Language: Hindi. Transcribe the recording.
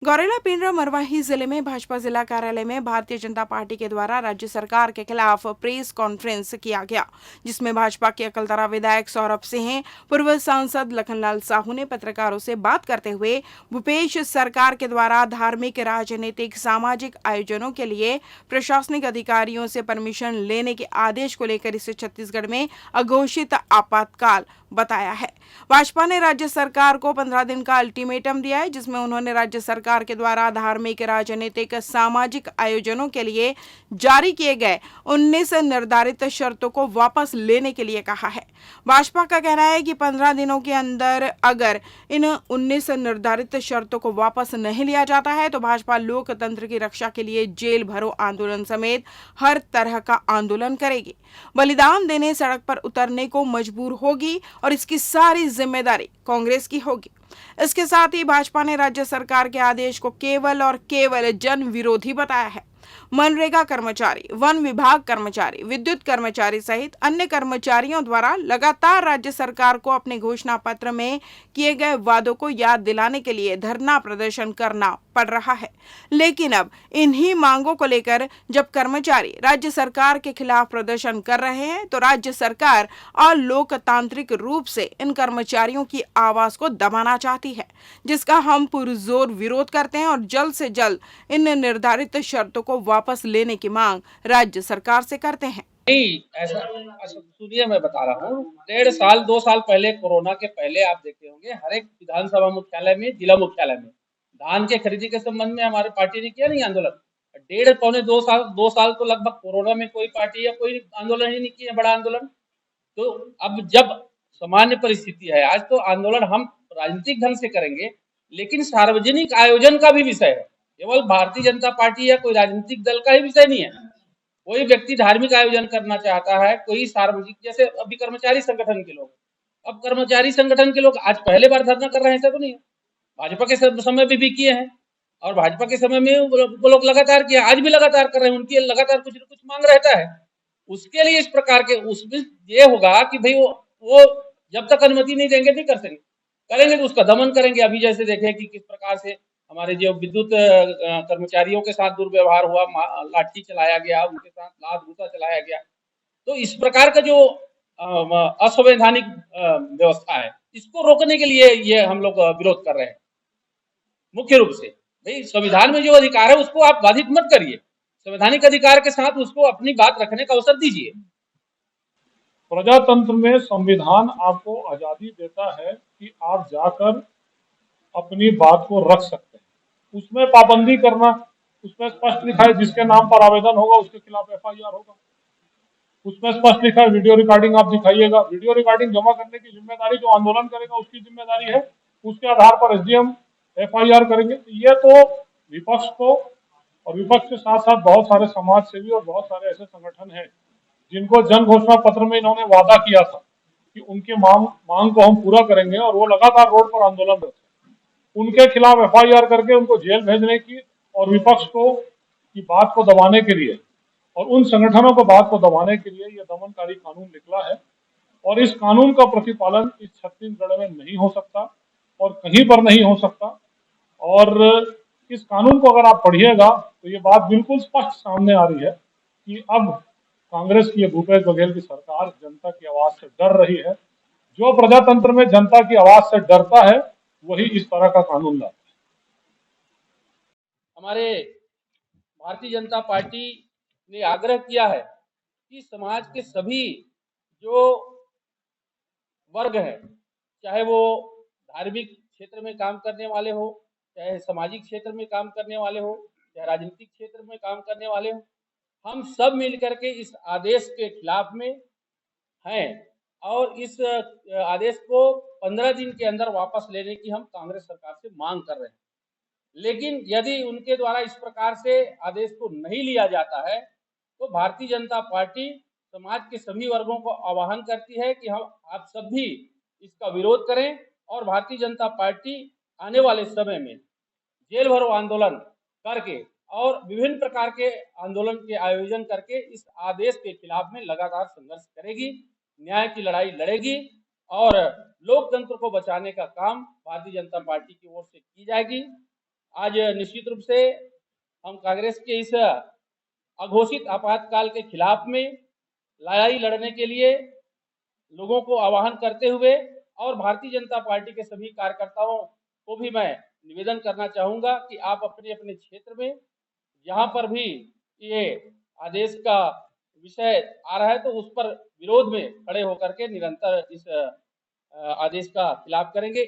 गौरेला पिंडरा मरवाही जिले में भाजपा जिला कार्यालय में भारतीय जनता पार्टी के द्वारा राज्य सरकार के खिलाफ प्रेस कॉन्फ्रेंस किया गया, जिसमें भाजपा के अकलतरा विधायक सौरभ सिंह, पूर्व सांसद लखनलाल साहू ने पत्रकारों से बात करते हुए भूपेश सरकार के द्वारा धार्मिक, राजनीतिक, सामाजिक आयोजनों के लिए प्रशासनिक अधिकारियों से परमिशन लेने के आदेश को लेकर इसे छत्तीसगढ़ में अघोषित आपातकाल बताया है। भाजपा ने राज्य सरकार को 15 दिन का अल्टीमेटम दिया है, जिसमें उन्होंने राज्य सरकार के द्वारा धार्मिक, राजनीतिक, सामाजिक आयोजनों के लिए जारी किए गए 19 निर्धारित शर्तों को वापस लेने के लिए कहा है। भाजपा का कहना है कि 15 दिनों के अंदर अगर इन 19 निर्धारित शर्तों को वापस नहीं लिया जाता है तो भाजपा लोकतंत्र की रक्षा के लिए जेल भरो आंदोलन समेत हर तरह का आंदोलन करेगी, बलिदान देने, सड़क पर उतरने को मजबूर होगी और इसकी सारी जिम्मेदारी कांग्रेस की होगी। इसके साथ ही भाजपा ने राज्य सरकार के आदेश को केवल और केवल जन विरोधी बताया है। मनरेगा कर्मचारी, वन विभाग कर्मचारी, विद्युत कर्मचारी सहित अन्य कर्मचारियों द्वारा लगातार राज्य सरकार को अपने घोषणा पत्र में किए गए वादों को याद दिलाने के लिए धरना प्रदर्शन करना पड़ रहा है। लेकिन अब इन्हीं मांगों को लेकर जब कर्मचारी राज्य सरकार के खिलाफ प्रदर्शन कर रहे हैं तो राज्य सरकार अलोकतांत्रिक रूप से इन कर्मचारियों की आवाज को दबाना चाहती है, जिसका हम पुरजोर विरोध करते हैं और जल्द से जल्द इन निर्धारित शर्तों को वापस लेने की मांग राज्य सरकार से करते हैं। नहीं, ऐसा सुनिए, मैं बता रहा हूँ। 1.5 साल 2 साल पहले, कोरोना के पहले आप देखे होंगे, हर एक विधानसभा मुख्यालय में, जिला मुख्यालय में धान के खरीदी के संबंध में हमारी पार्टी ने किया नहीं आंदोलन। 1.5 पौने 2 साल तो लगभग कोरोना में कोई पार्टी या कोई आंदोलन ही नहीं किया, बड़ा आंदोलन। तो अब जब सामान्य परिस्थिति है आज, तो आंदोलन हम राजनीतिक ढंग से करेंगे, लेकिन सार्वजनिक आयोजन का भी विषय है। केवल भारतीय जनता पार्टी या कोई राजनीतिक दल का ही विषय नहीं है। कोई व्यक्ति धार्मिक आयोजन करना चाहता है, कोई सार्वजनिक, जैसे अभी कर्मचारी संगठन के लोग, अब कर्मचारी संगठन के लोग आज पहले बार धरना कर रहे हैं, ऐसा तो नहीं है। भाजपा के समय में भी किए हैं और भाजपा के समय में वो लोग लगातार किए, आज भी लगातार कर रहे हैं। उनकी लगातार कुछ न कुछ मांग रहता है। उसके लिए इस प्रकार के उसमें ये होगा कि भाई वो जब तक अनुमति नहीं देंगे नहीं कर सकेंगे, करेंगे तो उसका दमन करेंगे। अभी जैसे देखें कि किस प्रकार से हमारे जो विद्युत कर्मचारियों के साथ दुर्व्यवहार हुआ, लाठी चलाया गया, उनके साथ लात घूसा चलाया गया। तो इस प्रकार का जो असंवैधानिक व्यवस्था है, इसको रोकने के लिए ये हम लोग विरोध कर रहे हैं मुख्य रूप से। भाई संविधान में जो अधिकार है उसको आप बाधित मत करिए, संवैधानिक अधिकार के साथ उसको अपनी बात रखने का अवसर दीजिए। प्रजातंत्र में संविधान आपको आजादी देता है कि आप जाकर अपनी बात को रख सकते हैं। उसमें पाबंदी करना, उसमें स्पष्ट लिखा है जिसके नाम पर आवेदन होगा उसके खिलाफ एफआईआर होगा। उसमें स्पष्ट लिखा है वीडियो रिकॉर्डिंग आप दिखाइएगा। वीडियो रिकॉर्डिंग जमा करने की जिम्मेदारी जो आंदोलन करेगा उसकी जिम्मेदारी है, उसके आधार पर एसडीएम एफआईआर करेंगे। ये तो विपक्ष को, और विपक्ष के साथ साथ बहुत सारे समाज सेवी और बहुत सारे ऐसे संगठन हैं जिनको जन घोषणा पत्र में इन्होंने वादा किया था कि उनके मांग को हम पूरा करेंगे, और वो लगातार रोड पर आंदोलन करते हैं। उनके खिलाफ एफआईआर करके उनको जेल भेजने की और विपक्ष को की बात को दबाने के लिए और उन संगठनों को बात को दबाने के लिए यह दमनकारी कानून निकला है। और इस कानून का प्रतिपालन इस छत्तीसगढ़ में नहीं हो सकता और कहीं पर नहीं हो सकता। और इस कानून को अगर आप पढ़िएगा तो ये बात बिल्कुल स्पष्ट सामने आ रही है कि अब कांग्रेस की, भूपेश बघेल की सरकार जनता की आवाज से डर रही है। जो प्रजातंत्र में जनता की आवाज से डरता है वही इस तरह का कानून लाता है। हमारे भारतीय जनता पार्टी ने आग्रह किया है कि समाज के सभी जो वर्ग है, चाहे वो धार्मिक क्षेत्र में काम करने वाले हो, चाहे सामाजिक क्षेत्र में काम करने वाले हो, चाहे राजनीतिक क्षेत्र में काम करने वाले हो, हम सब मिलकर के इस आदेश के खिलाफ में हैं और इस आदेश को 15 दिन के अंदर वापस लेने की हम कांग्रेस सरकार से मांग कर रहे हैं। लेकिन यदि उनके द्वारा इस प्रकार से आदेश को नहीं लिया जाता है तो भारतीय जनता पार्टी समाज के सभी वर्गों को आह्वान करती है कि हम आप सब भी इसका विरोध करें और भारतीय जनता पार्टी आने वाले समय में जेल भरो आंदोलन करके और विभिन्न प्रकार के आंदोलन के आयोजन करके इस आदेश के खिलाफ में लगातार संघर्ष करेगी, न्याय की लड़ाई लड़ेगी और लोकतंत्र को बचाने का काम भारतीय जनता पार्टी की ओर से की जाएगी। आज निश्चित रूप से हम कांग्रेस के इस अघोषित आपातकाल के खिलाफ में लड़ाई लड़ने के लिए लोगों को आह्वान करते हुए और भारतीय जनता पार्टी के सभी कार्यकर्ताओं को भी मैं निवेदन करना चाहूंगा कि आप अपने अपने क्षेत्र में जहां पर भी ये आदेश का विषय आ रहा है तो उस पर विरोध में खड़े होकर के निरंतर इस आदेश का खिलाफ करेंगे।